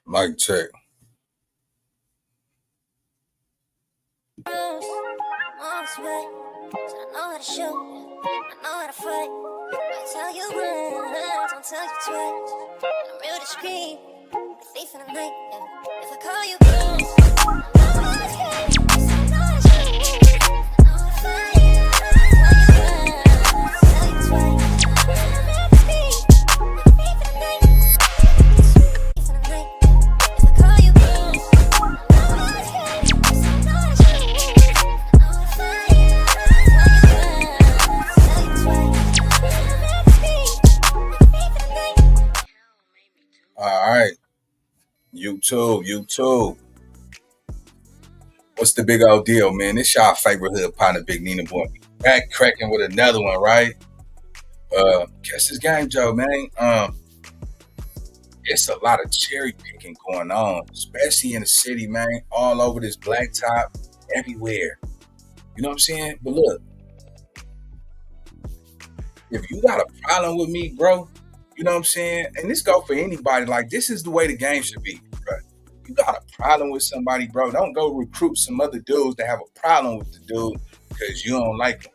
Mic check. Mom's way, so I know how to shoot, I know how to fight. I tell you once, don't tell you twice. I'm real discreet, the thief in the night. Yeah. If I call you I know how to skate, I know how to shoot, I know how to fight. I tell you once, tell you twice. I'm real discreet, the thief in the night. Thief in the night. If I call you I know how to skate, I know how to shoot, I know how to fight. All right. YouTube. What's the big old deal, man? It's y'all favorite hood partner, Big Nina Boy. Back cracking with another one, right? Catch this game, Joe, man. It's a lot of cherry picking going on, especially in the city, man. All over this blacktop, everywhere. You know what I'm saying? But look, if you got a problem with me, bro, you know what I'm saying? And this go for anybody. Like, this is the way the game should be, bro. You got a problem with somebody, bro. Don't go recruit some other dudes that have a problem with the dude because you don't like him.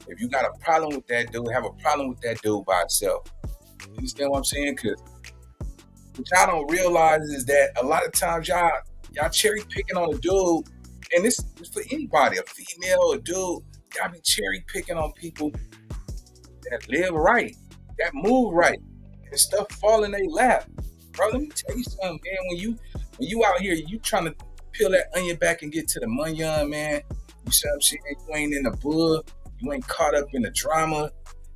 If you got a problem with that dude, have a problem with that dude by itself. You understand what I'm saying? Because what y'all don't realize is that a lot of times y'all cherry picking on a dude, and this is for anybody, a female, a dude. Y'all be cherry picking on people that live right, that move right, and stuff fall in their lap. Bro, let me tell you something, man. When you out here, you trying to peel that onion back and get to the munyon, man. You see what I'm saying? You ain't in the bud, you ain't caught up in the drama,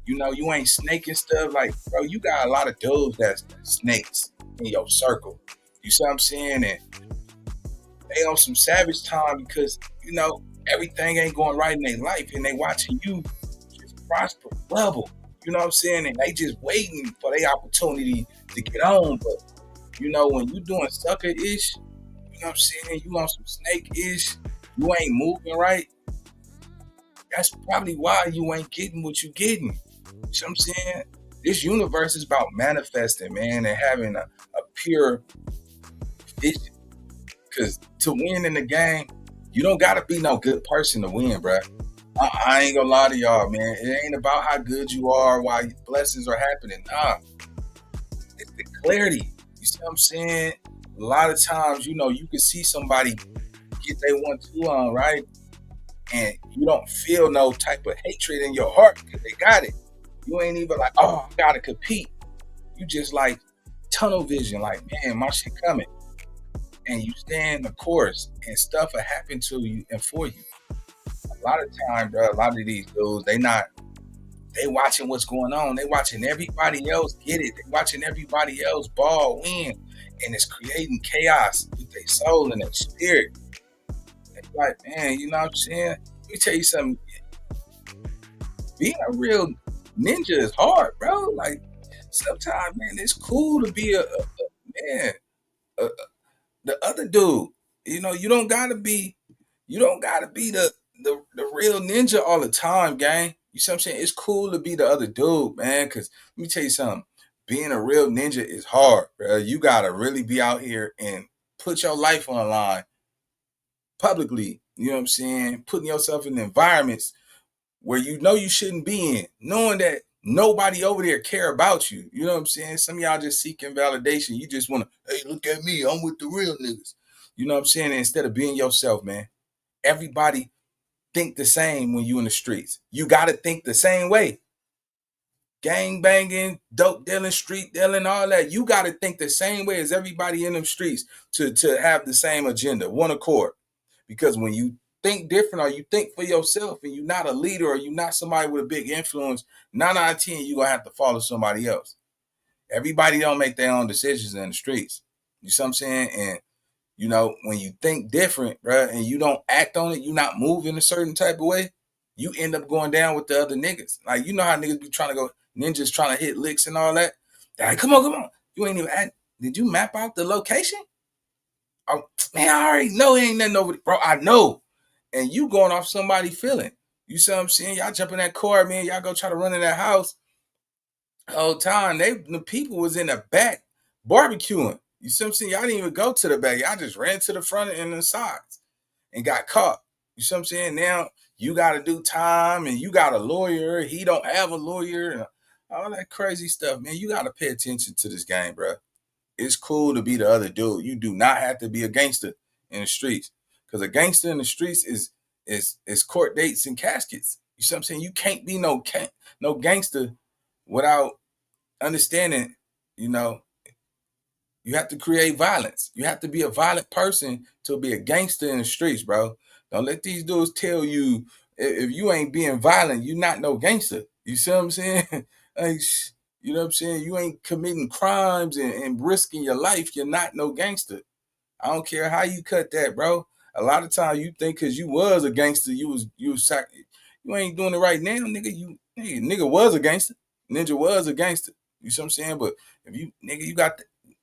you ain't snaking stuff. Like, bro, you got a lot of dudes that's snakes in your circle. You see what I'm saying? And they on some savage time because, everything ain't going right in their life and they watching you prosper, level. You know what I'm saying? And they just waiting for their opportunity to get on. But when you doing sucker ish, you know what I'm saying? You on some snake ish, you ain't moving right. That's probably why you ain't getting what you getting. You know what I'm saying? This universe is about manifesting, man, and having a pure vision. Because to win in the game, you don't gotta be no good person to win, bruh. I ain't gonna lie to y'all, man. It ain't about how good you are, why blessings are happening. Nah, it's the clarity. You see what I'm saying? A lot of times, you can see somebody get they 1-2 on, right? And you don't feel no type of hatred in your heart because they got it. You ain't even like, oh, I gotta compete. You just like tunnel vision, like, man, my shit coming. And you stay in the course and stuff will happen to you and for you. A lot of time, bro, a lot of these dudes, they watching what's going on. They watching everybody else get it. They watching everybody else ball win. And it's creating chaos with their soul and their spirit. It's like, man, you know what I'm saying? Let me tell you something. Being a real ninja is hard, bro. Like, sometimes, man, it's cool to be a man, a, the other dude. You don't gotta be the real ninja all the time, gang. You see what I'm saying? It's cool to be the other dude, man. Cause let me tell you something. Being a real ninja is hard, bro. You gotta really be out here and put your life on the line publicly. You know what I'm saying? Putting yourself in environments where you know you shouldn't be in, knowing that nobody over there care about you. You know what I'm saying? Some of y'all just seeking validation. You just want to, hey, look at me. I'm with the real niggas. You know what I'm saying? And instead of being yourself, man. Everybody think the same when you in the streets. You got to think the same way. Gang banging, dope dealing, street dealing, all that. You got to think the same way as everybody in them streets to have the same agenda, one accord. Because when you think different or you think for yourself and you're not a leader or you're not somebody with a big influence, 9 out of 10, you're going to have to follow somebody else. Everybody don't make their own decisions in the streets. You see what I'm saying? And when you think different, bro, and you don't act on it, you not move in a certain type of way, you end up going down with the other niggas. Like, you know how niggas be trying to go, ninjas trying to hit licks and all that? They're like, come on. You ain't even did you map out the location? Oh, man, I already know it ain't nothing over there. Bro, I know. And you going off somebody feeling. You see what I'm saying? Y'all jump in that car, man. Y'all go try to run in that house. The whole time, the people was in the back barbecuing. You see what I'm saying? Y'all didn't even go to the back. Y'all just ran to the front and the sides and got caught. You see what I'm saying? Now you got to do time and you got a lawyer. He don't have a lawyer and all that crazy stuff, man. You got to pay attention to this game, bro. It's cool to be the other dude. You do not have to be a gangster in the streets, because a gangster in the streets is court dates and caskets. You see what I'm saying? You can't be no gangster without understanding, you know, you have to create violence. You have to be a violent person to be a gangster in the streets, bro. Don't let these dudes tell you if you ain't being violent, you're not no gangster. You see what I'm saying? Like, you know what I'm saying? You ain't committing crimes and risking your life. You're not no gangster. I don't care how you cut that, bro. A lot of times you think because you was a gangster, you ain't doing it right now, nigga. Nigga was a gangster. Ninja was a gangster. You see what I'm saying? But if you nigga,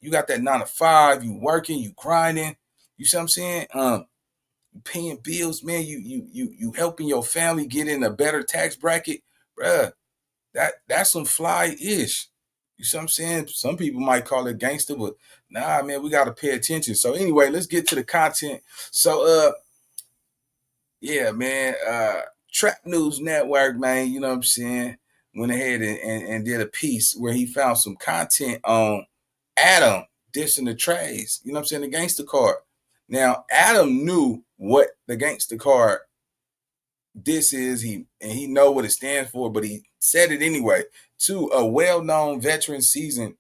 you got that 9 to 5, you working, you grinding. You see what I'm saying? You paying bills, man. You helping your family get in a better tax bracket, bruh. That's some fly-ish. You see what I'm saying? Some people might call it gangster, but nah, man, we gotta pay attention. So anyway, let's get to the content. So yeah, man, Trap News Network, man, you know what I'm saying, went ahead and did a piece where he found some content on Adam dissing the Trays, you know what I'm saying, the gangster card. Now, Adam knew what the gangster card this is, he know what it stands for, but he said it anyway to a well-known veteran seasoned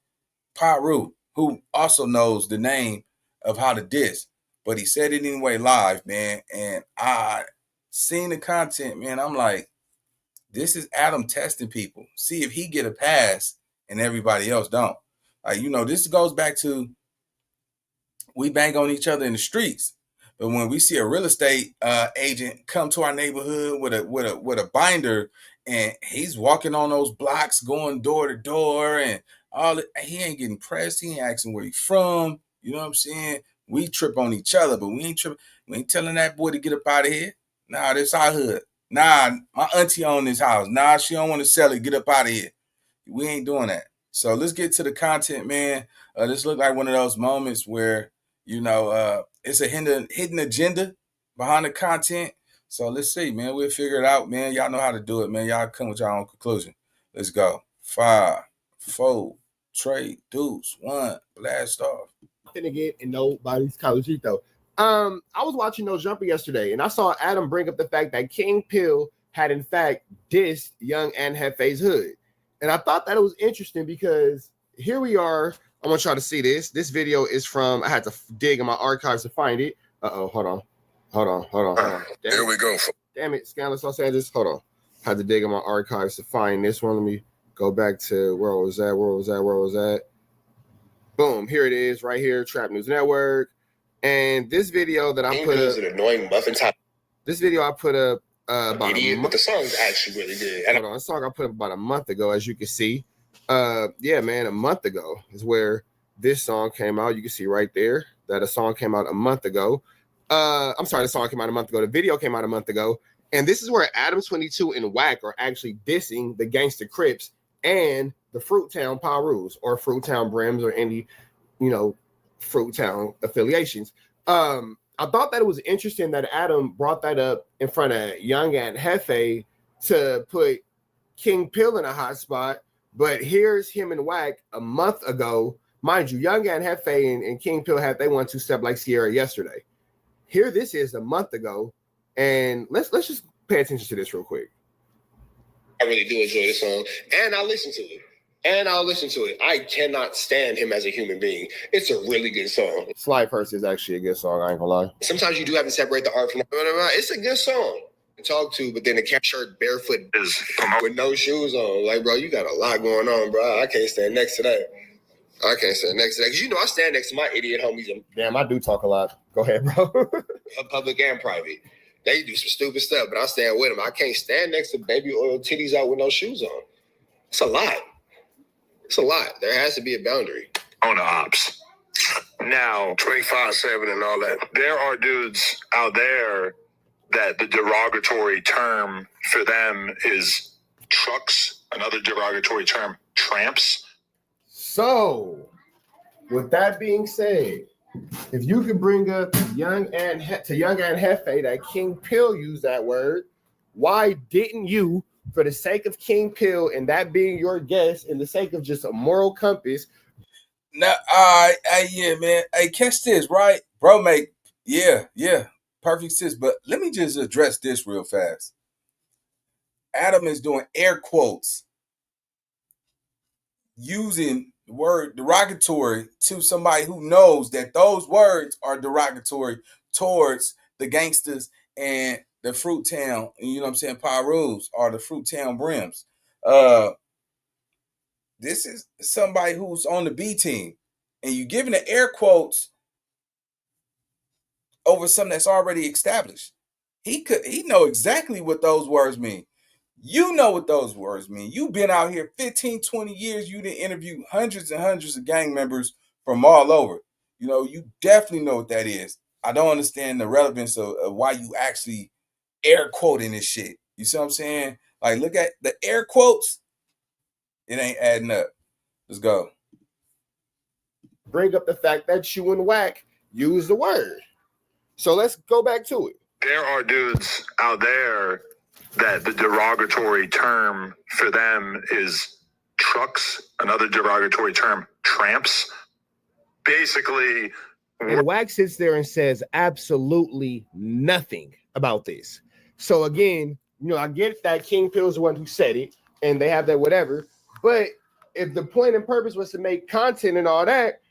Pyru, who also knows the name of how to diss. But he said it anyway live, man. And I seen the content, man. I'm like, this is Adam testing people. See if he get a pass and everybody else don't. Like, you know, this goes back to we bang on each other in the streets. But when we see a real estate agent come to our neighborhood with a binder, and he's walking on those blocks, going door to door, and all that, he ain't getting pressed. He ain't asking where he from. You know what I'm saying? We trip on each other, but we ain't tripping. We ain't telling that boy to get up out of here. Nah, this our hood. Nah, my auntie own this house. Nah, she don't want to sell it. Get up out of here. We ain't doing that. So let's get to the content, man. This look like one of those moments where, you know, it's a hidden agenda behind the content. So let's see, man. We'll figure it out, man. Y'all know how to do it, man. Y'all come with your own conclusion. Let's go. 5, 4, 3, 2, 1, blast off. Finna get in nobody's collejito. I was watching No Jumper yesterday, and I saw Adam bring up the fact that King Pill had in fact dissed Young and Hefe's hood. And I thought that it was interesting because here we are. I want y'all to see this. This video is from, I had to dig in my archives to find it. Hold on. Here we go. Damn it, Scandalous Los Angeles. Hold on. I had to dig in my archives to find this one. Let me go back to where was that? Boom, here it is right here, Trap News Network. And this video that I put up, an annoying muffin top. This video I put up about idiot, a month. But the song's actually really good. Hold on, a song I put up about a month ago, as you can see. Yeah, man, a month ago is where this song came out. You can see right there that a song came out a month ago. I'm sorry, the song came out a month ago. The video came out a month ago. And this is where Adam22 and Wack are actually dissing the Gangsta Crips and the Fruittown Pyrus or Fruittown Brims or any, you know, Fruittown affiliations. I thought that it was interesting that Adam brought that up in front of Young and Hefe to put King Pill in a hot spot. But here's him and Wack a month ago. Mind you, Young and Hefe and King Pill had they 1-2 step like Sierra yesterday. Here this is a month ago. And let's just pay attention to this real quick. I really do enjoy this song, and I'll listen to it. I cannot stand him as a human being. It's a really good song. Slide Purse is actually a good song, I ain't gonna lie. Sometimes you do have to separate the art from it's a good song to talk to, but then the cat shirt barefoot is with no shoes on. Like, bro, you got a lot going on, bro. I can't stand next to that. Because, you know, I stand next to my idiot homies. Damn, I do talk a lot. Go ahead, bro. Public and private. They do some stupid stuff, but I stand with them. I can't stand next to baby oil titties out with no shoes on. It's a lot. There has to be a boundary. On the ops. Now, 25/7 and all that. There are dudes out there that the derogatory term for them is trucks. Another derogatory term, tramps. So, with that being said, if you could bring up Young and Hefe that King Pill used that word, why didn't you, for the sake of King Pill and that being your guest, and the sake of just a moral compass? Now, yeah, man. Hey, catch this, right? Bro, yeah, perfect sense. But let me just address this real fast. Adam is doing air quotes using the word derogatory to somebody who knows that those words are derogatory towards the gangsters and the Fruit Town, you know what I'm saying, Pyrus or the Fruit Town Brims. This is somebody who's on the B team, and you giving the air quotes over something that's already established. He know exactly what those words mean. You know what those words mean. You've been out here 15, 20 years. You didn't interview hundreds and hundreds of gang members from all over. You know, you definitely know what that is. I don't understand the relevance of why you actually air quoting this shit. You see what I'm saying? Like, look at the air quotes. It ain't adding up. Let's go. Bring up the fact that you and Wack use the word. So let's go back to it. There are dudes out there that the derogatory term for them is trucks. Another derogatory term, tramps. Basically, and Wack sits there and says absolutely nothing about this. So again, you know, I get that King Pill's the one who said it, and they have that whatever. But if the point and purpose was to make content and all that,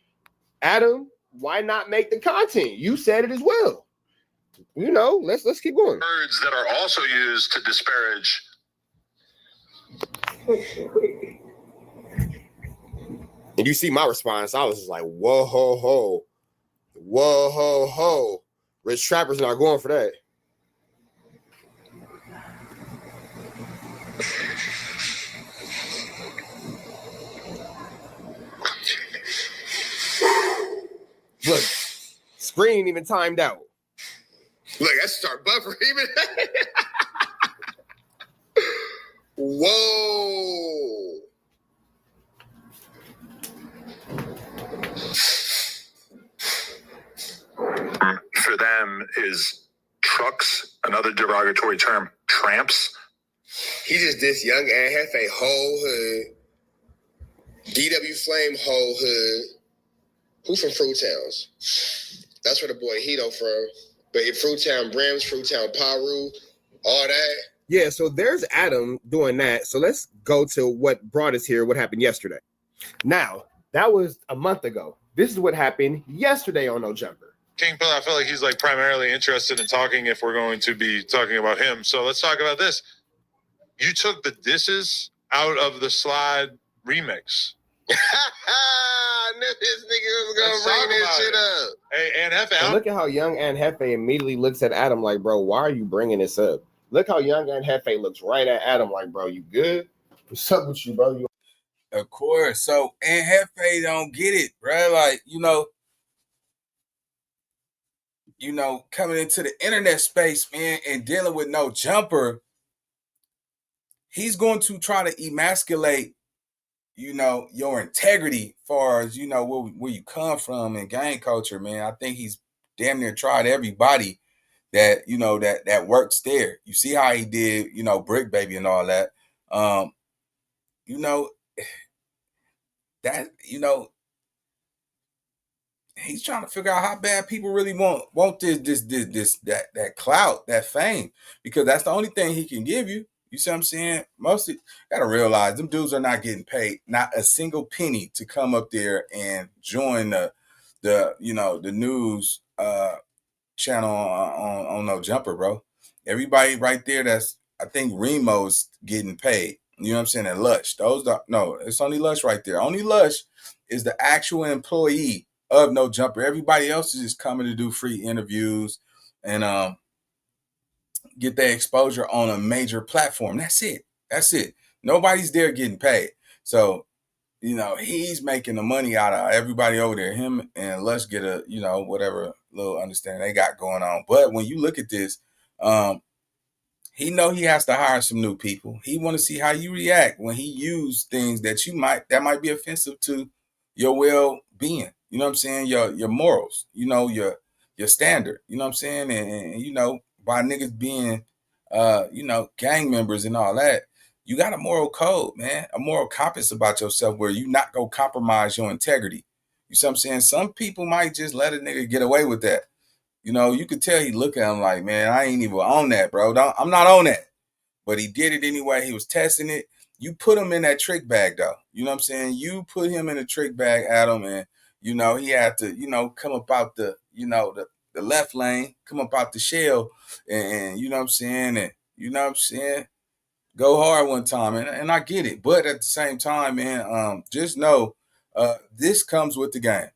Adam, why not make the content? You said it as well. You know, let's keep going. Words that are also used to disparage. And you see my response, I was just like, whoa, ho, ho. Whoa, ho, ho. Rich Trapper's not going for that. Look, screen even timed out. Look, I start buffering even. Whoa. For them is trucks, another derogatory term, tramps. He just dissed Young and Hefe whole hood. DW Flame whole hood. Who from Fruit Towns? That's where the boy Hito from. But in Fruit Town Brims, Fruit Town Paru, all that. Yeah, so there's Adam doing that. So let's go to what brought us here, what happened yesterday. Now, that was a month ago. This is what happened yesterday on No Jumper. King Pill, I feel like he's like primarily interested in talking if we're going to be talking about him. So let's talk about this. You took the disses out of the Slide remix. I knew this nigga was gonna bring this shit up. Hey, and Hefe, and look at how Young and Hefe immediately looks at Adam like, bro, why are you bringing this up? Look how Young and Hefe looks right at Adam like, bro, you good? What's up with you, bro? Of course. So, and Hefe don't get it, bro. Like, you know, coming into the internet space, man, and dealing with No Jumper, he's going to try to emasculate, you know, your integrity as far as, you know, where you come from in gang culture, man. I think he's damn near tried everybody that, you know, that works there. You see how he did, you know, Brick Baby and all that. You know, that, you know, he's trying to figure out how bad people really want that clout, that fame, because that's the only thing he can give you. You see what I'm saying? Mostly, gotta realize them dudes are not getting paid not a single penny to come up there and join the you know, the news channel on No Jumper, bro. Everybody right there, that's, I think Remo's getting paid. You know what I'm saying? And Lush, no, it's only Lush right there. Only Lush is the actual employee of No Jumper. Everybody else is just coming to do free interviews and get their exposure on a major platform. That's it. Nobody's there getting paid. So, you know, he's making the money out of everybody over there. Him and Lush get a, you know, whatever little understanding they got going on. But when you look at this, he know he has to hire some new people. He want to see how you react when he use things that might be offensive to your well-being. You know what I'm saying? Your morals, you know, your standard, you know what I'm saying? And you know, by niggas being you know, gang members and all that, you got a moral code, man, a moral compass about yourself where you not gonna compromise your integrity. You see what I'm saying? Some people might just let a nigga get away with that. You know, you could tell he look at him like, man, I ain't even on that, bro. I'm not on that. But he did it anyway. He was testing it. You put him in that trick bag, though. You know what I'm saying? You put him in a trick bag, Adam, and you know he had to, you know, come about the, you know, the left lane, come about the shell, and you know what I'm saying, and you know what I'm saying, go hard one time, and I get it, but at the same time, man, just know, this comes with the game.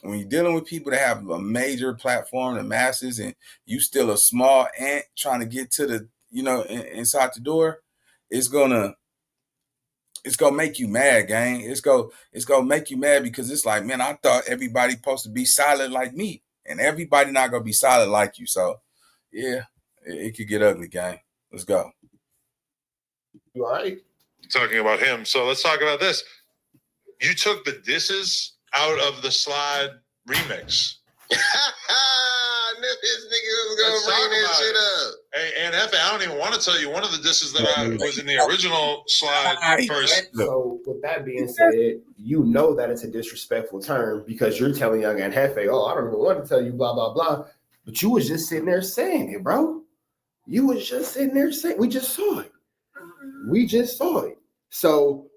When you're dealing with people that have a major platform, the masses, and you still a small ant trying to get to the, you know, inside the door, it's gonna make you mad, gang. It's gonna make you mad because it's like, man, I thought everybody supposed to be solid like me, and everybody not gonna be solid like you. So, yeah, it could get ugly, gang. Let's go. You all right? Talking about him. So let's talk about this. You took the disses out of the Slide remix. I knew this nigga was Let's gonna talk bring that about shit it. up. Hey, and F, I don't even want to tell you one of the disses that I was in the original Slide first. So with that being said, you know that it's a disrespectful term because you're telling Young and Hefe, oh, I don't even want to tell you blah, blah, blah. But you was just sitting there saying it, bro. You was just sitting there saying, we just saw it. We just saw it. So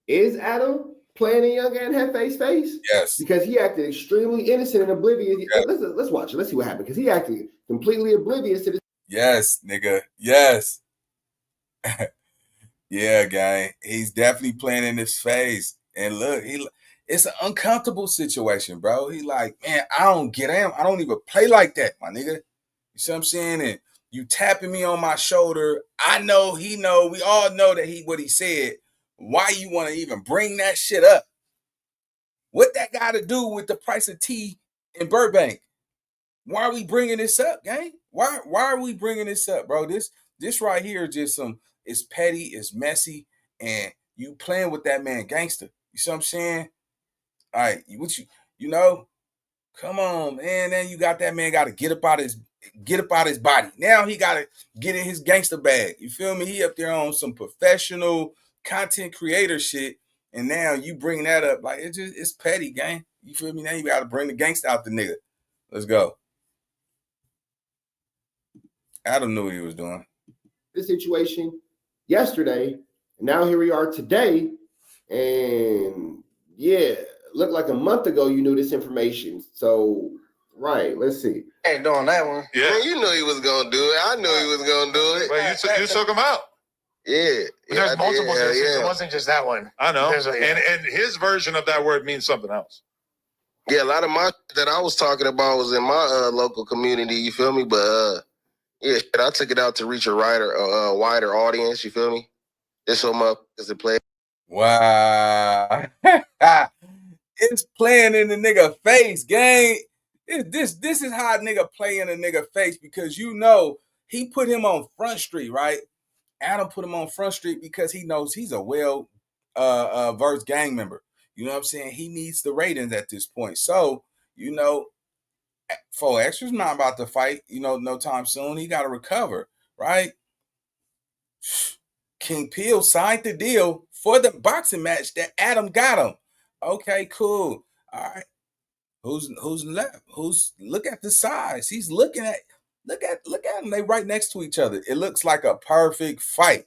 is Adam playing in Young and Hefe's face? Yes. Because he acted extremely innocent and oblivious. Yes. Let's watch it. Let's see what happened. Because he acted completely oblivious to this. Yes, nigga. Yes. Yeah, gang. He's definitely playing in his face. And look, it's an uncomfortable situation, bro. He like, man, I don't get him. I don't even play like that, my nigga. You see what I'm saying? And you tapping me on my shoulder. I know, he know, we all know that what he said. Why you want to even bring that shit up? What that got to do with the price of tea in Burbank? Why are we bringing this up, gang? Why are we bringing this up, bro? This right here is just it's petty, it's messy, and you playing with that man Gangsta. You see what I'm saying? All right, you know, come on, man. Then you got that man got to get up out his body. Now he got to get in his gangster bag. You feel me? He up there on some professional content creator shit, and now you bring that up like it's petty, gang. You feel me? Now you got to bring the gangsta out the nigga. Let's go. Adam knew what he was doing. This situation yesterday, and now here we are today, and yeah, looked like a month ago you knew this information. So, right, let's see. Ain't doing that one. Yeah. Man, you knew he was gonna do it. I knew he was gonna do it. But you took him out. Yeah. There's multiple disses. Yeah. It wasn't just that one. I know. Yeah. And his version of that word means something else. Yeah, a lot of my that I was talking about was in my local community, you feel me? But yeah, I took it out to reach a wider audience, you feel me? This so much as it play. Wow. It's playing in the nigga face, gang. This is how a nigga play in a nigga face because you know he put him on Front Street, right? Adam put him on Front Street because he knows he's a well versed gang member. You know what I'm saying? He needs the ratings at this point. So, you know, 4X's not about to fight, you know, no time soon. He got to recover, right? King Peel signed the deal for the boxing match that Adam got him. Okay, cool. All right. Who's left? Look at the size. He's look at them. They right next to each other. It looks like a perfect fight.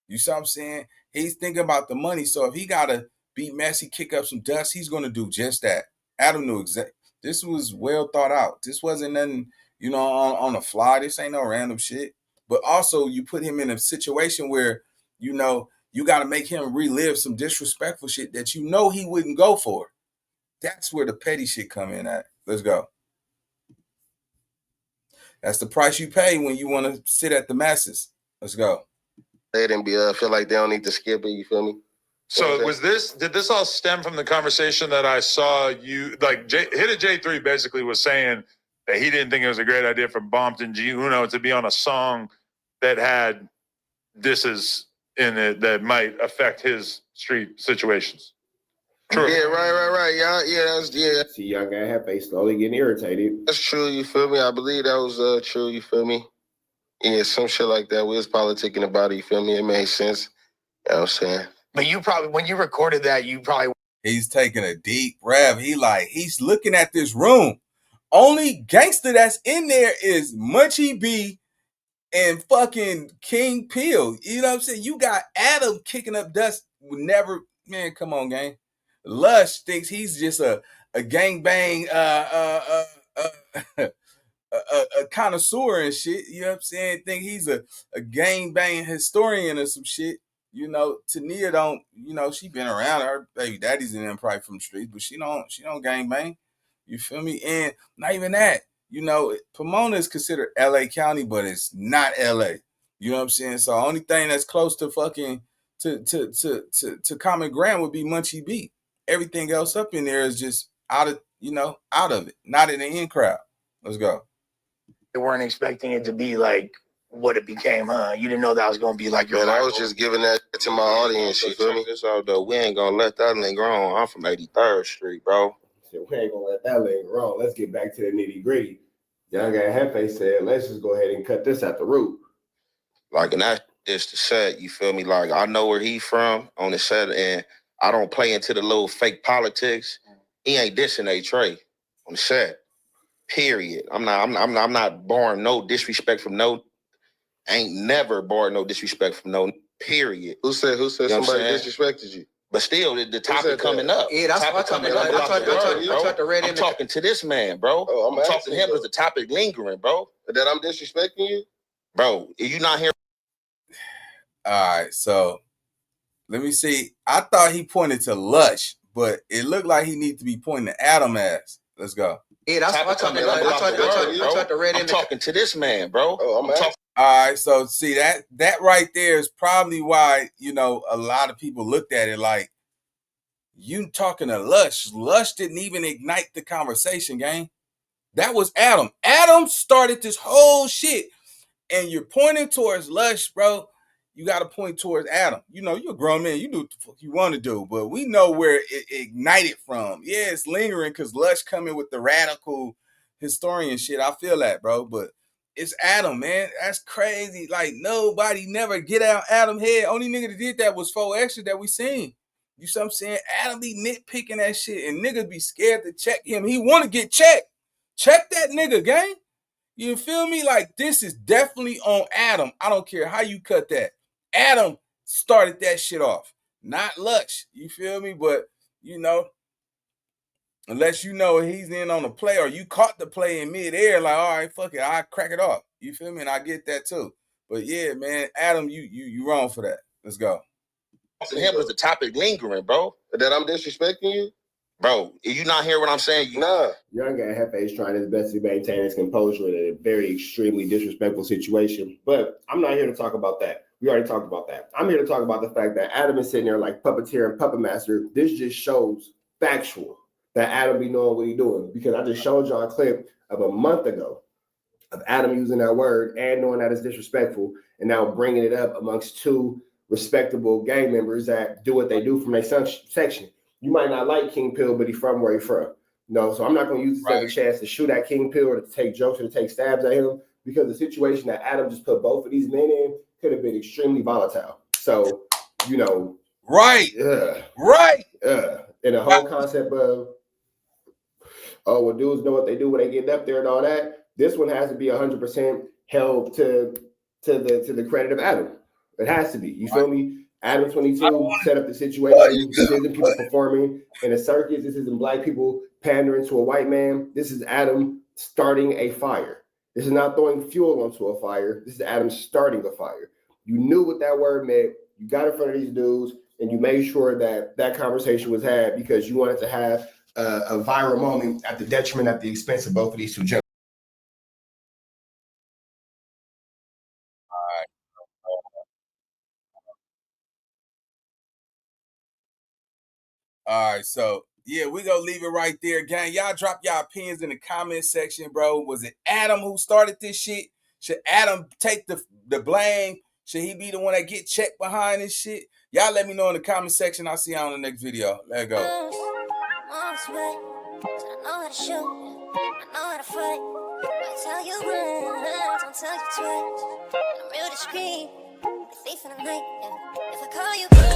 You see what I'm saying? He's thinking about the money. So if he gotta beat Messi, kick up some dust, he's gonna do just that. Adam knew exactly. This was well thought out. This wasn't nothing, you know, on the fly. This ain't no random shit. But also you put him in a situation where, you know, you got to make him relive some disrespectful shit that you know he wouldn't go for. That's where the petty shit come in at. Let's go. That's the price you pay when you want to sit at the masses. Let's go. They didn't feel like they don't need to skip it, you feel me? So did this all stem from the conversation that I saw you, like Hit a J3 basically was saying that he didn't think it was a great idea for Bompton G Uno to be on a song that had disses in it that might affect his street situations? True. Yeah, right. Yeah. See, young guy Hefe slowly getting irritated. That's true, you feel me? I believe that was true, you feel me? Yeah, some shit like that. We was politicking about it, you feel me? It made sense. You know what I'm saying? But you probably, when you recorded that, you probably. He's taking a deep breath. He's looking at this room. Only gangster that's in there is Munchie B and fucking King Peel. You know what I'm saying? You got Adam kicking up dust. Would never, man, come on, gang. Lush thinks he's just a gangbang a connoisseur and shit. You know what I'm saying? Think he's a gangbang historian or some shit. You know, Tania don't, you know, she been around. Her baby daddy's in them probably from the streets, but she don't gangbang. You feel me? And not even that. You know, Pomona is considered LA County, but it's not LA. You know what I'm saying? So the only thing that's close to fucking to common ground would be Munchie B. Everything else up in there is just out of, you know, out of it. Not in the in crowd. Let's go. They weren't expecting it to be like what it became, huh? You didn't know that was going to be like your. Man, I was just giving that to my audience, you feel me? This out though, we ain't gonna let that linger on. I'm from 83rd Street, bro. So we ain't gonna let that linger on. Let's get back to the nitty gritty. Young guy Hefe said, let's just go ahead and cut this at the root. Like, and that's just the set, you feel me? Like, I know where he from on the set, and I don't play into the little fake politics. He ain't dissing A-Trey on the set. Period. I'm not barring no disrespect from no. Ain't never barred no disrespect from no. Period. Who said You know somebody what I'm saying? disrespected you? But still, the topic coming up. Yeah, that's what I tried to read in. I'm talking to this man, bro. Oh, I'm talking to him as the topic lingering, bro. That I'm disrespecting you? Bro, you not here? All right, so let me see. I thought he pointed to Lush, but it looked like he needs to be pointing to Adam ass. Let's go. Yeah, that's what I tried to read in. I'm talking to this man, bro. Oh, I'm asking. All right, so see that right there is probably why, you know, a lot of people looked at it like, you talking to Lush. Lush didn't even ignite the conversation, gang. That was Adam. Adam started this whole shit, and you're pointing towards Lush, bro. You got to point towards Adam. You know, you're a grown man. You do what the fuck you want to do, but we know where it ignited from. Yeah, it's lingering because Lush coming with the radical historian shit. I feel that, bro, but it's Adam, man. That's crazy. Like, nobody never get out Adam head. Only nigga that did that was 4Extra that we seen. You see what I'm saying? Adam be nitpicking that shit, and niggas be scared to check him. He want to get checked. Check that nigga, gang. You feel me? Like, this is definitely on Adam. I don't care how you cut that. Adam started that shit off, not Lush. You feel me? But, you know, unless you know he's in on the play or you caught the play in midair, like, all right, fuck it, I crack it off. You feel me? And I get that too. But yeah, man, Adam, you wrong for that. Let's go. Him as the topic lingering, bro. That I'm disrespecting you? Bro, you not hear what I'm saying? Nah. Young guy Hefe is trying his best to maintain his composure in a very extremely disrespectful situation. But I'm not here to talk about that. We already talked about that. I'm here to talk about the fact that Adam is sitting there like puppeteer and puppet master. This just shows factual that Adam be knowing what he's doing, because I just showed y'all a clip of a month ago of Adam using that word and knowing that it's disrespectful, and now bringing it up amongst two respectable gang members that do what they do from their section. You might not like King Pill, but he's from where he's from. No, so I'm not going to use this as a chance to shoot at King Pill or to take jokes or to take stabs at him, because the situation that Adam just put both of these men in could have been extremely volatile. So, you know. Right. And the whole concept of, oh, well, dudes know what they do when they get up there and all that. This one has to be 100% held to the credit of Adam. It has to be. You feel me? Adam22 set up the situation. This isn't people performing in a circus. This isn't black people pandering to a white man. This is Adam starting a fire. This is not throwing fuel onto a fire. This is Adam starting a fire. You knew what that word meant. You got in front of these dudes, and you made sure that that conversation was had because you wanted to have a viral moment at the detriment, at the expense of both of these two gentlemen. All right, so yeah, we gonna leave it right there, gang. Y'all drop y'all opinions in the comment section, bro. Was it Adam who started this shit? Should Adam take the blame? Should he be the one that get checked behind this shit? Y'all let me know in the comment section. I'll see y'all in the next video. Let go. I know how to shoot, I know how to fight. I tell you once, don't tell you twice. I'm real discreet, the thief in the night. If I call you